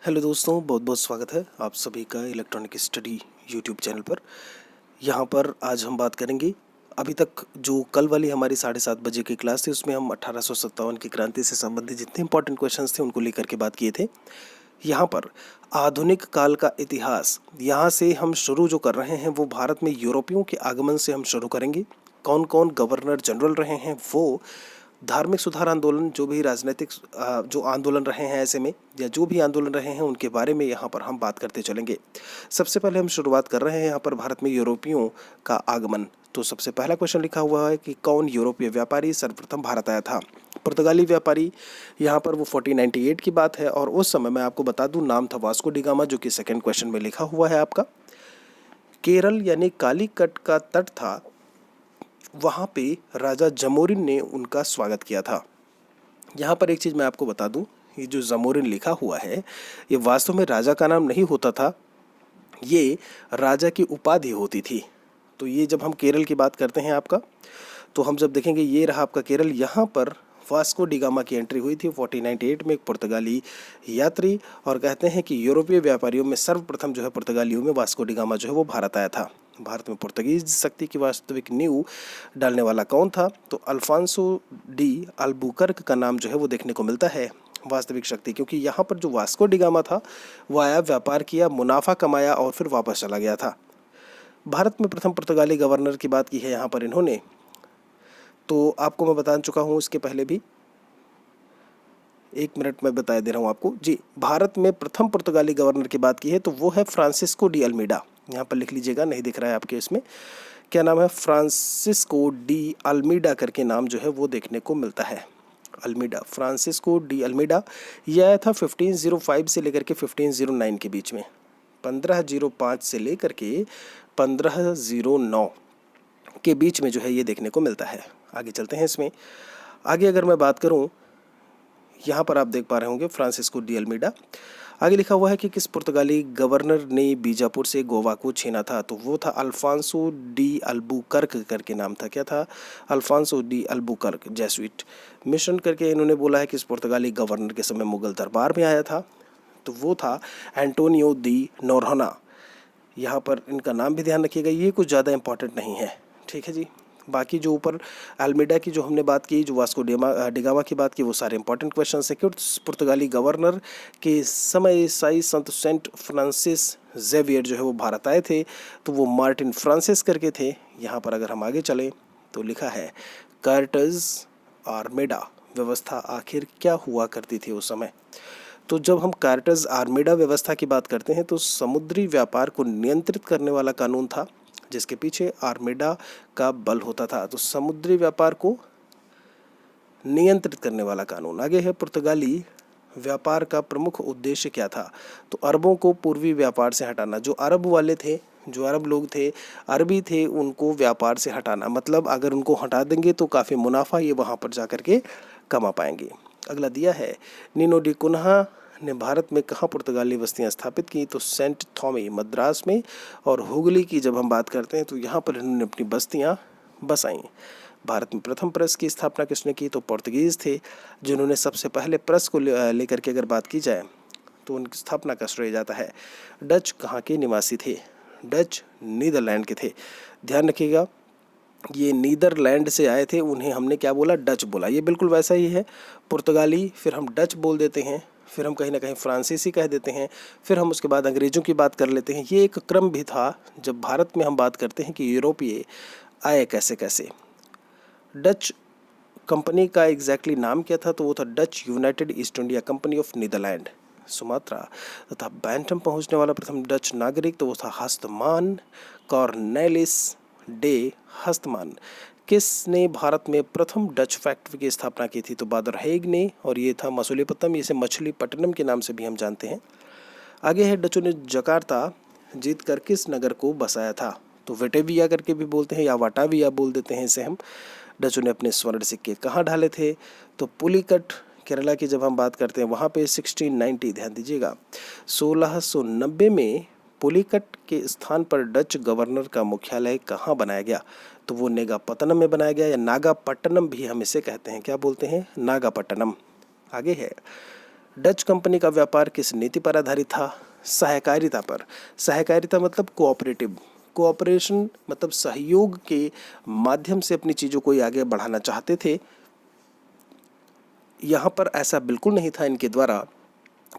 Hello दोस्तों, बहुत बहुत स्वागत है आप सभी का इलेक्ट्रॉनिक स्टडी यूट्यूब चैनल पर। यहाँ पर आज हम बात करेंगे। अभी तक जो कल वाली हमारी 7:30 बजे की क्लास थी उसमें हम 1857 की क्रांति से संबंधित जितने इंपॉर्टेंट क्वेश्चंस थे उनको लेकर के बात किए थे। यहाँ पर आधुनिक काल का इतिहास, यहाँ से हम शुरू जो कर रहे हैं वो भारत में यूरोपियों के आगमन से हम शुरू करेंगे। कौन कौन गवर्नर जनरल रहे हैं, वो धार्मिक सुधार आंदोलन, जो भी राजनीतिक जो आंदोलन रहे हैं ऐसे में, या जो भी आंदोलन रहे हैं उनके बारे में यहाँ पर हम बात करते चलेंगे। सबसे पहले हम शुरुआत कर रहे हैं यहाँ पर भारत में यूरोपियों का आगमन। तो सबसे पहला क्वेश्चन लिखा हुआ है कि कौन यूरोपीय व्यापारी सर्वप्रथम भारत आया था। पुर्तगाली व्यापारी, यहाँ पर वो 1498 की बात है और उस समय मैं आपको बता दूं नाम था वास्को डी गामा, जो कि सेकंड क्वेश्चन में लिखा हुआ है आपका। केरल यानी कालीकट का तट था, वहाँ पे राजा जमोरिन ने उनका स्वागत किया था। यहाँ पर एक चीज़ मैं आपको बता दूं, ये जो जमोरिन लिखा हुआ है ये वास्तव में राजा का नाम नहीं होता था, ये राजा की उपाधि होती थी। तो ये जब हम केरल की बात करते हैं आपका, तो हम जब देखेंगे ये रहा आपका केरल। यहाँ पर वास्को डी गामा की एंट्री हुई थी 1498 में, एक पुर्तगाली यात्री, और कहते हैं कि यूरोपीय व्यापारियों में सर्वप्रथम जो है पुर्तगालियों में वास्को डी गामा जो है वो भारत आया था। भारत में पुर्तगीज शक्ति की वास्तविक नींव डालने वाला कौन था, तो अल्फांसो डी अल्बुकर्क का नाम जो है वो देखने को मिलता है वास्तविक शक्ति, क्योंकि यहाँ पर जो वास्को डी गामा था वो आया, व्यापार किया, मुनाफा कमाया और फिर वापस चला गया था। भारत में प्रथम पुर्तगाली गवर्नर की बात की है यहाँ पर इन्होंने, तो आपको मैं बता चुका हूँ इसके पहले भी, 1 मिनट में बता दे रहा हूँ आपको जी। भारत में प्रथम पुर्तगाली गवर्नर की बात की है तो वो है फ्रांसिस्को डी अल्मीडा। यहाँ पर लिख लीजिएगा, नहीं दिख रहा है आपके इसमें, क्या नाम है, फ्रांसिस्को डी अल्मीडा करके नाम जो है वो देखने को मिलता है। Almeida, Francisco de Almeida. यह आया था 1505 से लेकर के 1509 के बीच में, 1505 से लेकर के 1509 के बीच में जो है ये देखने को मिलता है। आगे चलते हैं इसमें। आगे अगर मैं बात करूं, यहाँ पर आप देख पा रहे होंगे फ्रांसिस्को डी अल्मीडा। आगे लिखा हुआ है कि किस पुर्तगाली गवर्नर ने बीजापुर से गोवा को छीना था, तो वो था अल्फांसो डी अल्बुकर्क करके नाम था। क्या था, Alfonso de Albuquerque. Jesuit mission करके इन्होंने बोला है कि इस पुर्तगाली गवर्नर के समय मुगल दरबार में आया था, तो वो था एंटोनियो दी नोरोना। यहाँ पर इनका नाम भी ध्यान रखिएगा, ये कुछ ज़्यादा इंपॉर्टेंट नहीं है, ठीक है जी। बाकी जो ऊपर अल्मीडा की जो हमने बात की, जो वास्को डिगामा की बात की, वो सारे इंपॉर्टेंट क्वेश्चन है। कि पुर्तगाली गवर्नर के समय ईसाई संत सेंट फ्रांसिस जेवियर जो है वो भारत आए थे, तो वो मार्टिन फ्रांसिस करके थे। यहाँ पर अगर हम आगे चलें तो लिखा है कार्टज आर्मेडा व्यवस्था आखिर क्या हुआ करती थी उस समय। तो जब हम कार्टज आर्मेडा व्यवस्था की बात करते हैं तो समुद्री व्यापार को नियंत्रित करने वाला कानून था, जिसके पीछे आर्मेडा का बल होता था। तो समुद्री व्यापार को नियंत्रित करने वाला कानून। आगे है पुर्तगाली व्यापार का प्रमुख उद्देश्य क्या था, तो अरबों को पूर्वी व्यापार से हटाना। जो अरब वाले थे, जो अरब लोग थे, अरबी थे, उनको व्यापार से हटाना। मतलब अगर उनको हटा देंगे तो काफ़ी मुनाफा ये वहाँ पर जा कर के कमा पाएंगे। अगला दिया है नीनो डी कुन्हा ने भारत में कहाँ पुर्तगाली बस्तियाँ स्थापित की, तो सेंट थॉमी मद्रास में। और हुगली की जब हम बात करते हैं तो यहाँ पर इन्होंने अपनी बस्तियाँ बसाईं। भारत में प्रथम प्रेस की स्थापना किसने की, तो पोर्तुगीज़ थे, जिन्होंने सबसे पहले प्रेस को लेकर के अगर बात की जाए तो उनकी स्थापना का श्रेय जाता है। डच कहाँ के निवासी थे, डच नीदरलैंड के थे। ध्यान रखिएगा, ये नीदरलैंड से आए थे, उन्हें हमने क्या बोला, डच बोला। ये बिल्कुल वैसा ही है, पुर्तगाली फिर हम डच बोल देते हैं, फिर हम कहीं ना कहीं फ्रांसीसी कह देते हैं, फिर हम उसके बाद अंग्रेज़ों की बात कर लेते हैं। ये एक क्रम भी था जब भारत में हम बात करते हैं कि यूरोपीय आए कैसे कैसे। डच कंपनी का एग्जैक्टली नाम क्या था, तो वो था Dutch United East India Company of Netherland, Sumatra. तथा बैंटम पहुंचने वाला प्रथम डच नागरिक, तो वो था हस्तमान कॉर्नेलिस डे हस्तमान। किसने भारत में प्रथम डच फैक्ट्री की स्थापना की थी, तो बादर हेग ने, और ये था मसूलीपट्टनम, इसे मछलीपट्टनम के नाम से भी हम जानते हैं। आगे है डचों ने जकार्ता जीतकर किस नगर को बसाया था, तो वेटेविया करके भी बोलते हैं या वाटाविया बोल देते हैं इसे हम। डचों ने अपने स्वर्ण सिक्के कहाँ ढाले थे, तो पुलिकट केरला की जब हम बात करते हैं वहाँ पे 1690, ध्यान दीजिएगा, 1690 में पुलिकट के स्थान पर डच गवर्नर का मुख्यालय कहाँ बनाया गया, तो वो नेगापत्तनम में बनाया गया, या नागापट्टनम भी हम इसे कहते हैं, क्या बोलते हैं, नागापट्टनम। आगे है डच कंपनी का व्यापार किस नीति पर आधारित था? सहकारिता पर। सहकारिता मतलब कोऑपरेटिव, कोऑपरेशन मतलब सहयोग के माध्यम से अपनी चीज़ों को आगे बढ़ाना चाहते थे। यहाँ पर ऐसा बिल्कुल नहीं था इनके द्वारा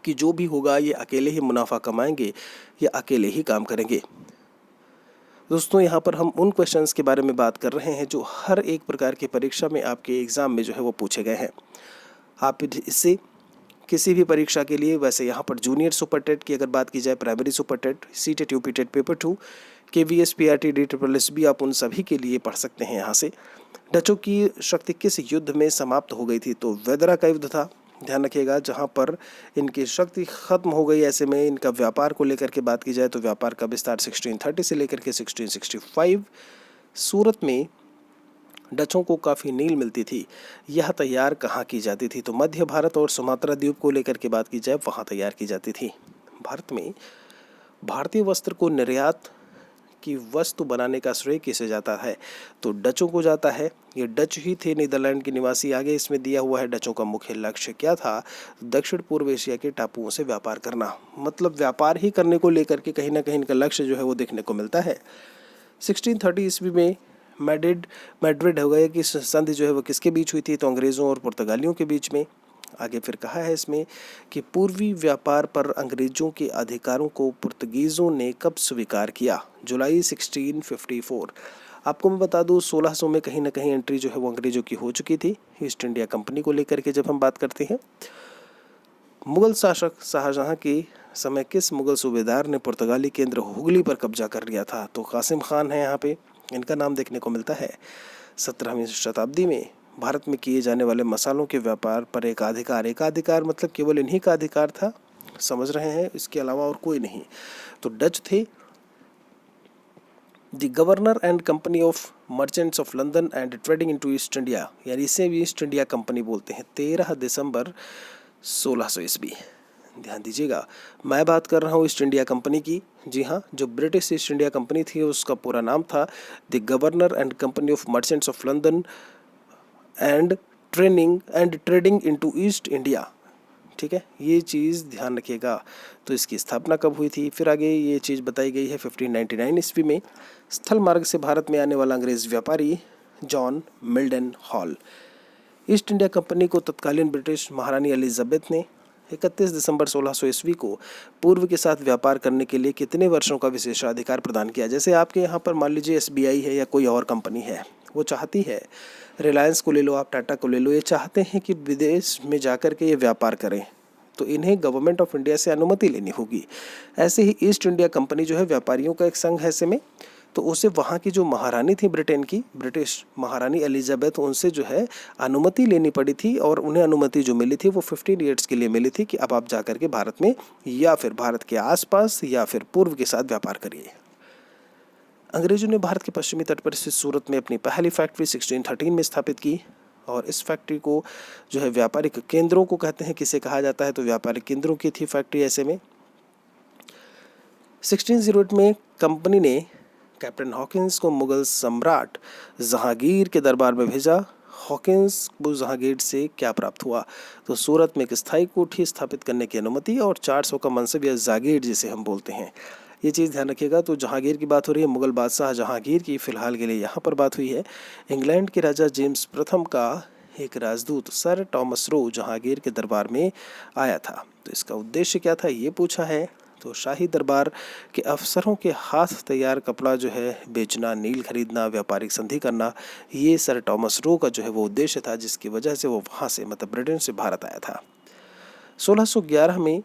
कि जो भी होगा ये अकेले ही मुनाफा कमाएंगे या अकेले ही काम करेंगे। दोस्तों, यहाँ पर हम उन क्वेश्चंस के बारे में बात कर रहे हैं जो हर एक प्रकार की परीक्षा में आपके एग्ज़ाम में जो है वो पूछे गए हैं। आप इससे किसी भी परीक्षा के लिए, वैसे यहाँ पर जूनियर सुपर टेट की अगर बात की जाए, primary super TET, C TET, UP TET paper 2, KVS, PRT, DSSS भी, आप उन सभी के लिए पढ़ सकते हैं यहाँ से। डचों की शक्ति किस युद्ध में समाप्त हो गई थी? तो वेदरा का युद्ध था, ध्यान रखिएगा, जहाँ पर इनकी शक्ति खत्म हो गई। ऐसे में इनका व्यापार को लेकर के बात की जाए तो व्यापार का विस्तार 1630 से लेकर के 1665 सूरत में डचों को काफ़ी नील मिलती थी। यह तैयार कहाँ की जाती थी? तो मध्य भारत और सुमात्रा द्वीप को लेकर के बात की जाए, वहाँ तैयार की जाती थी। भारत में भारतीय वस्त्र को निर्यात की वस्तु बनाने का श्रेय किसे जाता है? तो डचों को जाता है। ये डच ही थे, नीदरलैंड के निवासी। आगे इसमें दिया हुआ है डचों का मुख्य लक्ष्य क्या था? दक्षिण पूर्व एशिया के टापुओं से व्यापार करना। मतलब व्यापार ही करने को लेकर के कहीं ना कहीं इनका लक्ष्य जो है वो देखने को मिलता है। 1630 ईस्वी में मैड्रिड हो गया कि संधि जो है वो किसके बीच हुई थी? तो अंग्रेज़ों और पुर्तगालियों के बीच में। आगे फिर कहा है इसमें कि पूर्वी व्यापार पर अंग्रेजों के अधिकारों को पुर्तगीज़ों ने कब स्वीकार किया? जुलाई 1654। आपको मैं बता दूं 1600 में कहीं ना कहीं एंट्री जो है वो अंग्रेजों की हो चुकी थी ईस्ट इंडिया कंपनी को लेकर के। जब हम बात करते हैं मुगल शासक शाहजहां के समय किस मुगल सूबेदार ने पुर्तगाली केंद्र हुगली पर कब्जा कर लिया था? तो कासिम खान है यहाँ पे, इनका नाम देखने को मिलता है। 17वीं शताब्दी में भारत में किए जाने वाले मसालों के व्यापार पर एकाधिकार मतलब केवल इन्हीं का अधिकार था, समझ रहे हैं, इसके अलावा और कोई नहीं। तो डच थे। The governor and company of merchants of London and trading into east India, यानी इसे भी ईस्ट इंडिया कंपनी बोलते हैं। 13 दिसंबर 1600 ईस्वी। ध्यान दीजिएगा, मैं बात कर रहा हूँ ईस्ट इंडिया कंपनी की। जी हाँ, जो ब्रिटिश ईस्ट इंडिया कंपनी थी उसका पूरा नाम था the governor and company of merchants of London and trading into east India. ठीक है, ये चीज़ ध्यान रखिएगा। तो इसकी स्थापना कब हुई थी? फिर आगे ये चीज़ बताई गई है 1599 ईस्वी में। स्थल मार्ग से भारत में आने वाला अंग्रेज़ व्यापारी John Mildenhall. East India Company को तत्कालीन ब्रिटिश महारानी एलिजाबेथ ने 31 दिसंबर 1600 ईस्वी को पूर्व के साथ व्यापार करने के लिए कितने वर्षों का विशेषाधिकार प्रदान किया? जैसे आपके यहाँ पर मान लीजिए SBI है या कोई और कंपनी है, वो चाहती है, रिलायंस को ले लो, आप टाटा को ले लो, ये चाहते हैं कि विदेश में जाकर के ये व्यापार करें, तो इन्हें गवर्नमेंट ऑफ इंडिया से अनुमति लेनी होगी। ऐसे ही ईस्ट इंडिया कंपनी जो है व्यापारियों का एक संघ है ऐसे में, तो उसे वहाँ की जो महारानी थी ब्रिटेन की, ब्रिटिश महारानी एलिजाबेथ, उनसे जो है अनुमति लेनी पड़ी थी। और उन्हें अनुमति जो मिली थी वो 15 ईयर्स के लिए मिली थी कि अब आप जाकर के भारत में या फिर भारत के आसपास या फिर पूर्व के साथ व्यापार करिए। अंग्रेजों ने भारत के पश्चिमी तट पर स्थित सूरत में अपनी पहली फैक्ट्री 1613 में स्थापित की। और इस फैक्ट्री को जो है व्यापारिक केंद्रों को कहते हैं। किसे कहा जाता है? तो व्यापारिक केंद्रों की थी फैक्ट्री। ऐसे में 1608 में कंपनी ने कैप्टन हॉकिंस को मुगल सम्राट जहांगीर के दरबार में भेजा। हॉकिंस को जहांगीर से क्या प्राप्त हुआ? तो सूरत में एक स्थायी कोठी स्थापित करने की अनुमति और 400 का मनसब या जागीर जिसे हम बोलते हैं, ये चीज़ ध्यान रखिएगा। तो जहांगीर की बात हो रही है, मुगल बादशाह जहांगीर की फ़िलहाल के लिए यहाँ पर बात हुई है। इंग्लैंड के राजा जेम्स प्रथम का एक राजदूत सर टॉमस रो जहांगीर के दरबार में आया था। तो इसका उद्देश्य क्या था, ये पूछा है। तो शाही दरबार के अफसरों के हाथ तैयार कपड़ा जो है बेचना, नील खरीदना, व्यापारिक संधि करना, ये सर टॉमस रो का जो है वो उद्देश्य था, जिसकी वजह से वो वहाँ से मतलब ब्रिटेन से भारत आया था। 1611 में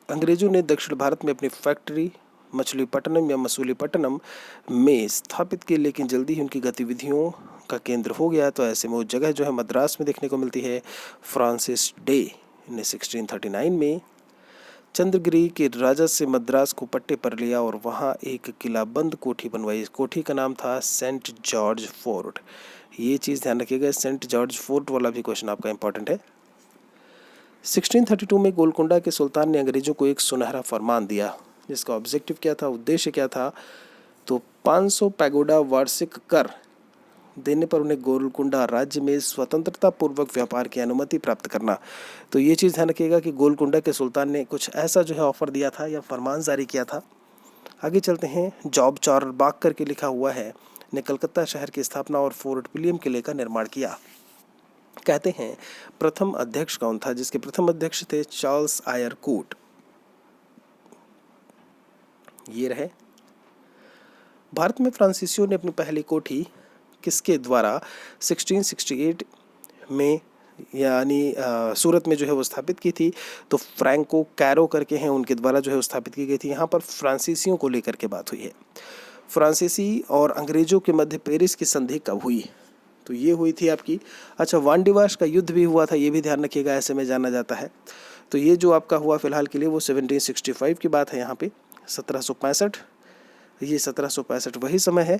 अंग्रेजों ने दक्षिण भारत में अपनी फैक्ट्री मछलीपट्टनम या मसूलीपट्टनम में स्थापित की, लेकिन जल्दी ही उनकी गतिविधियों का केंद्र हो गया। तो ऐसे में वो जगह जो है मद्रास में देखने को मिलती है। फ्रांसिस डे ने 1639 में चंद्रगिरी के राजा से मद्रास को पट्टे पर लिया और वहाँ एक किलाबंद कोठी बनवाई। इस कोठी का नाम था सेंट जॉर्ज फोर्ट। ये चीज़ ध्यान रखिएगा, सेंट जॉर्ज फोर्ट वाला भी क्वेश्चन आपका इंपॉर्टेंट है। 1632 में गोलकुंडा के सुल्तान ने अंग्रेजों को एक सुनहरा फरमान दिया, जिसका ऑब्जेक्टिव क्या था, उद्देश्य क्या था? तो 500 पैगोडा वार्षिक कर देने पर उन्हें गोलकुंडा राज्य में स्वतंत्रता पूर्वक व्यापार की अनुमति प्राप्त करना। तो ये चीज़ ध्यान रखिएगा कि गोलकुंडा के सुल्तान ने कुछ ऐसा जो है ऑफर दिया था या फरमान जारी किया था। आगे चलते हैं। जॉब चार्लबाग करके लिखा हुआ है, ने कलकत्ता शहर की स्थापना और फोर्ट विलियम किले का निर्माण किया। कहते हैं प्रथम अध्यक्ष कौन था, जिसके प्रथम अध्यक्ष थे चार्ल्स आयर कूट। ये रहे। भारत में फ्रांसीसियों ने अपनी पहली कोठी किसके द्वारा 1668 में यानी सूरत में जो है वो स्थापित की थी? तो फ्रैंको कैरो करके हैं, उनके द्वारा जो है स्थापित की गई थी। यहाँ पर फ्रांसीसियों को लेकर के बात हुई है। फ्रांसीसी और अंग्रेजों के मध्य पेरिस की संधि कब हुई? तो ये हुई थी आपकी, अच्छा, वानडिवाश का युद्ध भी हुआ था, ये भी ध्यान रखिएगा, ऐसे में जाना जाता है। तो ये जो आपका हुआ फिलहाल के लिए वो 1765 की बात है यहाँ पे। 1765, ये 1765 वही समय है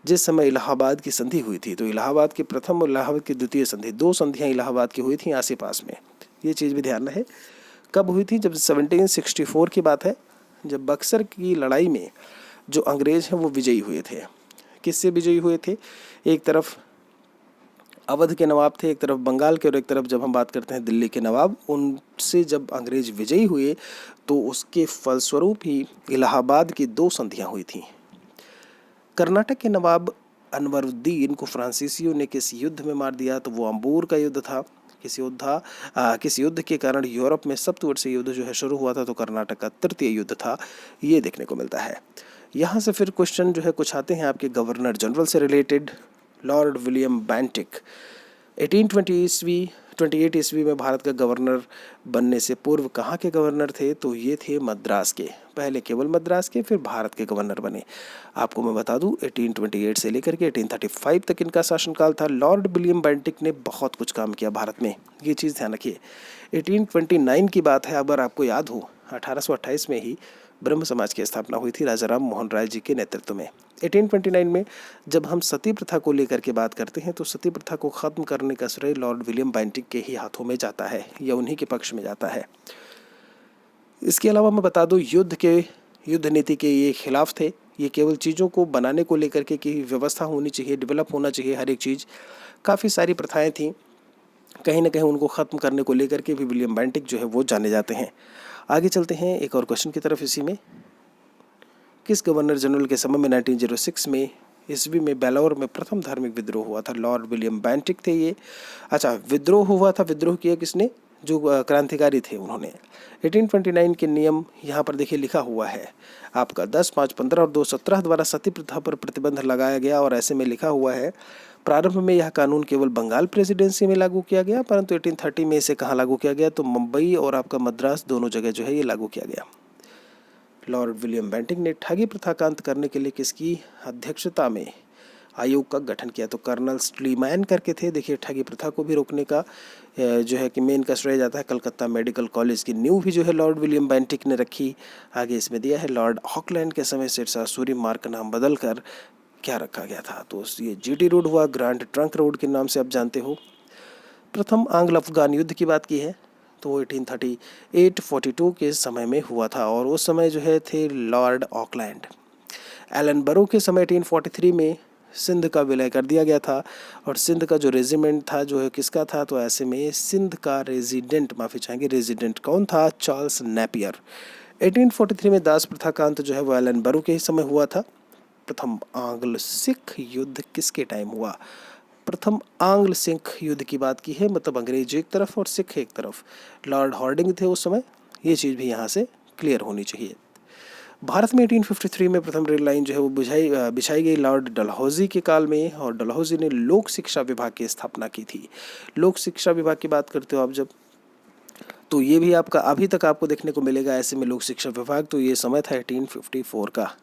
जिस समय इलाहाबाद की संधि हुई थी। तो इलाहाबाद की प्रथम और इलाहाबाद की द्वितीय संधि, 2 संधियाँ इलाहाबाद की हुई थी आस पास में। ये चीज़ भी ध्यान रहे। कब हुई थी? जब 1764 की बात है, जब बक्सर की लड़ाई में जो अंग्रेज हैं वो विजयी हुए थे। किससे विजयी हुए थे? एक तरफ अवध के नवाब थे, एक तरफ बंगाल के, और एक तरफ जब हम बात करते हैं दिल्ली के नवाब। उनसे जब अंग्रेज विजयी हुए तो उसके फलस्वरूप ही इलाहाबाद की 2 संधियां हुई थीं। कर्नाटक के नवाब अनवरुद्दीन को फ्रांसीसियों ने किस युद्ध में मार दिया? तो वो अंबूर का युद्ध था। किस युद्ध के कारण यूरोप में सप्तवर्षीय युद्ध जो है शुरू हुआ था? तो कर्नाटक का तृतीय युद्ध था। ये देखने को मिलता है। यहाँ से फिर क्वेश्चन जो है कुछ आते हैं आपके गवर्नर जनरल से रिलेटेड। लॉर्ड विलियम बेंटिक 1828 ईस्वी में भारत का गवर्नर बनने से पूर्व कहाँ के गवर्नर थे? तो ये थे मद्रास के। पहले केवल मद्रास के, फिर भारत के गवर्नर बने। आपको मैं बता दूं 1828 से लेकर के 1835 तक इनका शासनकाल था। लॉर्ड विलियम बेंटिक ने बहुत कुछ काम किया भारत में, ये चीज़ ध्यान रखिए। 1829 की बात है, अगर आपको याद हो, 1828 में ही ब्रह्म समाज की स्थापना हुई थी राजा राम मोहन राय जी के नेतृत्व में। 1829 में जब हम सती प्रथा को लेकर के बात करते हैं तो सती प्रथा को ख़त्म करने का श्रेय लॉर्ड विलियम बेंटिक के ही हाथों में जाता है, या उन्हीं के पक्ष में जाता है। इसके अलावा मैं बता दूं युद्ध नीति के ये खिलाफ थे। ये केवल चीज़ों को बनाने को लेकर के कि व्यवस्था होनी चाहिए, डेवलप होना चाहिए हर एक चीज़। काफ़ी सारी प्रथाएँ थीं, कहीं ना कहीं उनको ख़त्म करने को लेकर के भी विलियम बेंटिक जो है वो जाने जाते हैं। आगे चलते हैं एक और क्वेश्चन की तरफ। इसी में किस गवर्नर जनरल के समय में 1906 में ईस्वी में बेलौर में प्रथम धार्मिक विद्रोह हुआ था? लॉर्ड विलियम बेंटिक थे ये। अच्छा, विद्रोह हुआ था, विद्रोह किया किसने? जो क्रांतिकारी थे उन्होंने। 1829 के नियम यहाँ पर देखिए लिखा हुआ है आपका 10, 5, 15 और 2, 17 द्वारा सती प्रथा पर प्रतिबंध लगाया गया। और ऐसे में लिखा हुआ है प्रारंभ में यह कानून केवल बंगाल प्रेसिडेंसी में लागू किया गया, परंतु 1830 में इसे कहाँ लागू किया गया? तो मुंबई और आपका मद्रास दोनों जगह जो है ये लागू किया गया। लॉर्ड विलियम बेंटिक ने ठगी प्रथा का अंत करने के लिए किसकी अध्यक्षता में आयोग का गठन किया? तो कर्नल स्लीमैन करके थे। देखिए, ठगी प्रथा को भी रोकने का जो है कि मेन का श्रेय जाता है। कलकत्ता मेडिकल कॉलेज की नींव भी जो है लॉर्ड विलियम बेंटिक ने रखी। आगे इसमें दिया है लॉर्ड ऑकलैंड के समय सिरसा सूरी मार्ग का नाम बदल कर क्या रखा गया था? तो ये जीटी रोड हुआ, ग्रांड ट्रंक रोड के नाम से आप जानते हो। प्रथम आंग्ल अफगान युद्ध की बात की है तो 1838-42 के समय में हुआ था, और उस समय जो है थे लॉर्ड ऑकलैंड। एलन बरो के समय 1843 में सिंध का विलय कर दिया गया था, और सिंध का जो रेजिमेंट था जो है किसका था? तो ऐसे में सिंध का रेजिडेंट कौन था? Charles Napier. 1843 में दास प्रथा का अंत जो है वो एलन बरो के ही समय हुआ था। प्रथम आंग्ल सिख युद्ध किसके टाइम हुआ? प्रथम आंग्ल सिख युद्ध की बात की है, मतलब अंग्रेज एक तरफ और सिख एक तरफ। लॉर्ड हॉर्डिंग थे उस समय, ये चीज़ भी यहाँ से क्लियर होनी चाहिए। भारत में 1853 में प्रथम रेल लाइन जो है वो बिछाई गई लॉर्ड डलहौजी के काल में, और डलहौजी ने लोक शिक्षा विभाग की स्थापना की थी। लोक शिक्षा विभाग की बात करते हो आप जब, तो ये भी आपका अभी तक आपको देखने को मिलेगा ऐसे में लोक शिक्षा विभाग। तो ये समय था 1854 का।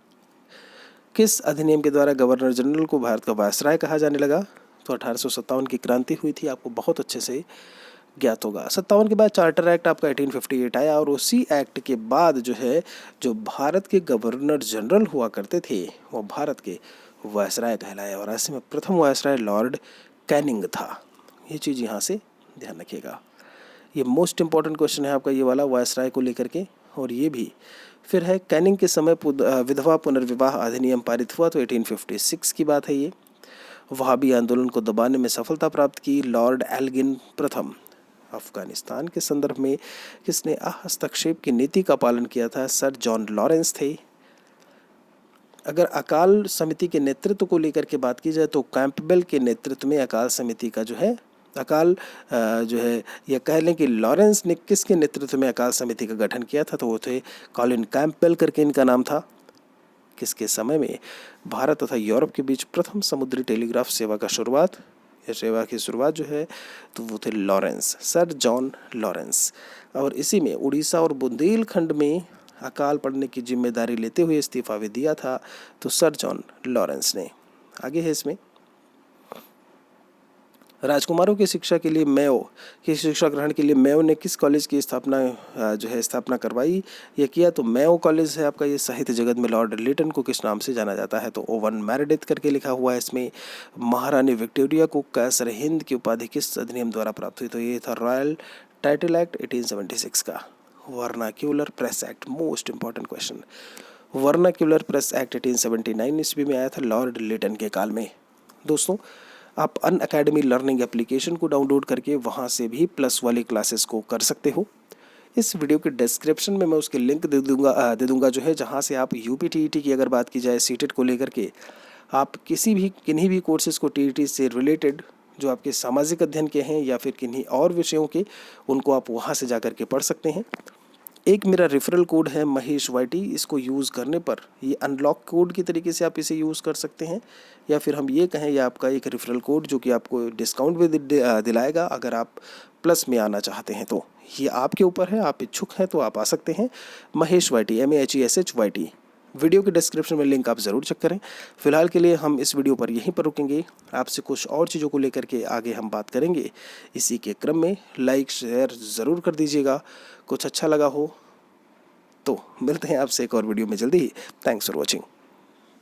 किस अधिनियम के द्वारा गवर्नर जनरल को भारत का वायसराय कहा जाने लगा? तो 1857 की क्रांति हुई थी, आपको बहुत अच्छे से ज्ञात होगा। 57 के बाद चार्टर एक्ट आपका 1858 आया, और उसी एक्ट के बाद जो है जो भारत के गवर्नर जनरल हुआ करते थे वो भारत के वायसराय कहलाए, और ऐसे में प्रथम वायसराय लॉर्ड कैनिंग था। ये चीज़ यहाँ से ध्यान रखिएगा। ये मोस्ट इंपॉर्टेंट क्वेश्चन है आपका ये वाला वायसराय को लेकर के। और ये भी फिर है कैनिंग के समय विधवा पुनर्विवाह अधिनियम पारित हुआ, तो 1856 की बात है ये। वहाबी आंदोलन को दबाने में सफलता प्राप्त की? लॉर्ड एल्गिन प्रथम। अफगानिस्तान के संदर्भ में किसने हस्तक्षेप की नीति का पालन किया था? सर जॉन लॉरेंस थे। अगर अकाल समिति के नेतृत्व को लेकर के बात की जाए तो कैंपबेल के नेतृत्व में अकाल समिति का जो है या कह लें कि लॉरेंस ने किसके नेतृत्व में अकाल समिति का गठन किया था? तो वो थे कॉलिन कैंपबेल करके इनका नाम था। किसके समय में भारत तथा यूरोप के बीच प्रथम समुद्री टेलीग्राफ सेवा की शुरुआत जो है तो वो थे लॉरेंस, सर जॉन लॉरेंस। और इसी में उड़ीसा और बुंदेलखंड में अकाल पड़ने की जिम्मेदारी लेते हुए इस्तीफा भी दिया था तो सर जॉन लॉरेंस ने। आगे है इसमें, राजकुमारों की शिक्षा के लिए मेयो की शिक्षा ग्रहण के लिए मेयो ने किस कॉलेज की स्थापना करवाई या किया? तो मेयो कॉलेज है आपका, ये साहित्य जगत में लॉर्ड लिटन को किस नाम से जाना जाता है? तो ओवन मेरेडिथ करके लिखा हुआ है इसमें। महारानी विक्टोरिया को कैसर हिंद की उपाधि किस अधिनियम द्वारा प्राप्त हुई? तो ये था रॉयल टाइटल एक्ट 1876 का। Vernacular press act, most important question. Vernacular press act 1879 ईस्वी में आया था लॉर्ड लिटन के काल में। दोस्तों, आप अनअकैडमी लर्निंग एप्लीकेशन को डाउनलोड करके वहाँ से भी प्लस वाली क्लासेस को कर सकते हो। इस वीडियो के डिस्क्रिप्शन में मैं उसके लिंक दे दूंगा जो है, जहाँ से आप यूपीटीईटी की अगर बात की जाए सीटेट को लेकर के, आप किन्हीं भी कोर्सेज़ को टीईटी से रिलेटेड जो आपके सामाजिक अध्ययन के हैं या फिर किन्हीं और विषयों के, उनको आप वहाँ से जा कर के पढ़ सकते हैं। एक मेरा रेफरल कोड है महेश वाईटी, इसको यूज़ करने पर ये अनलॉक कोड की तरीके से आप इसे यूज़ कर सकते हैं, या फिर हम ये कहें ये आपका एक रेफरल कोड जो कि आपको डिस्काउंट भी दिलाएगा अगर आप प्लस में आना चाहते हैं। तो ये आपके ऊपर है, आप इच्छुक हैं तो आप आ सकते हैं। Mahesh YT, MAHESH YT। Video के डिस्क्रिप्शन में लिंक आप ज़रूर चेक करें। फिलहाल के लिए हम इस वीडियो पर यहीं पर रुकेंगे, आपसे कुछ और चीज़ों को लेकर के आगे हम बात करेंगे। इसी के क्रम में लाइक शेयर ज़रूर कर दीजिएगा, कुछ अच्छा लगा हो तो। मिलते हैं आपसे एक और वीडियो में जल्दी ही। Thanks for watching.